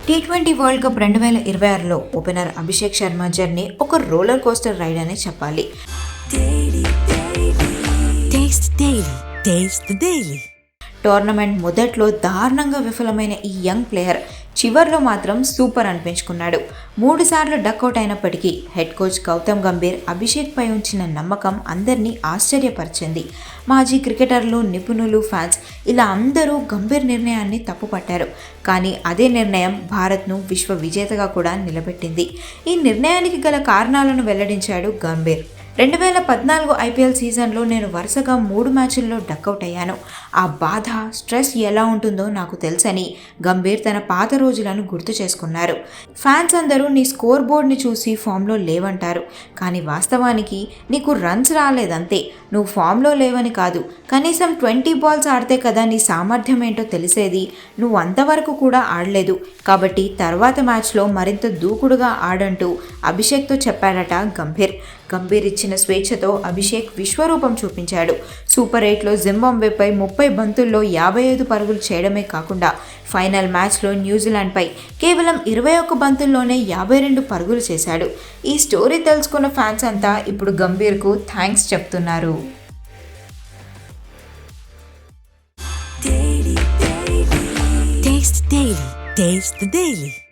T20 world cup 2026లో opener Abhishek Sharma journey ఒక roller coaster ride అనే చెప్పాలి. టోర్నమెంట్ మొదట్లో దారుణంగా విఫలమైన ఈ యంగ్ ప్లేయర్ చివర్లో మాత్రం సూపర్ అనిపించుకున్నాడు. 3 సార్లు డక్అవుట్ అయినప్పటికీ హెడ్ కోచ్ గౌతమ్ గంభీర్ అభిషేక్ పై ఉంచిన నమ్మకం అందరినీ ఆశ్చర్యపరిచింది. మాజీ క్రికెటర్లు, నిపుణులు, ఫ్యాన్స్ ఇలా అందరూ గంభీర్ నిర్ణయాన్ని తప్పుపట్టారు. కానీ అదే నిర్ణయం భారత్ను విశ్వ విజేతగా కూడా నిలబెట్టింది. ఈ నిర్ణయానికి గల కారణాలను వెల్లడించాడు గంభీర్. 2014 ఐపీఎల్ సీజన్లో నేను వరుసగా 3 మ్యాచ్ల్లో డక్అవుట్ అయ్యాను. ఆ బాధ, స్ట్రెస్ ఎలా ఉంటుందో నాకు తెలుసని గంభీర్ తన పాత రోజులను గుర్తు చేసుకున్నారు. ఫ్యాన్స్ అందరూ నీ స్కోర్ బోర్డ్ని చూసి ఫామ్లో లేవంటారు, కానీ వాస్తవానికి నీకు రన్స్ రాలేదంతే. నువ్వు ఫామ్లో లేవని కాదు, కనీసం 20 బాల్స్ ఆడితే కదా నీ సామర్థ్యం ఏంటో తెలిసేది. నువ్వు అంతవరకు కూడా ఆడలేదు, కాబట్టి తర్వాత మ్యాచ్లో మరింత దూకుడుగా ఆడంటూ అభిషేక్తో చెప్పాడట గంభీర్. గంభీర్ ఇచ్చిన స్వేచ్ఛతో అభిషేక్ విశ్వరూపం చూపించాడు. సూపర్ 8లో జింబాబ్వేపై 30 బంతుల్లో 55 పరుగులు చేయడమే కాకుండా ఫైనల్ మ్యాచ్లో న్యూజిలాండ్పై కేవలం 21 బంతుల్లోనే 52 పరుగులు చేశాడు. ఈ స్టోరీ తెలుసుకున్న ఫ్యాన్స్ అంతా ఇప్పుడు గంభీర్కు థ్యాంక్స్ చెప్తున్నారు. Taste the Daily.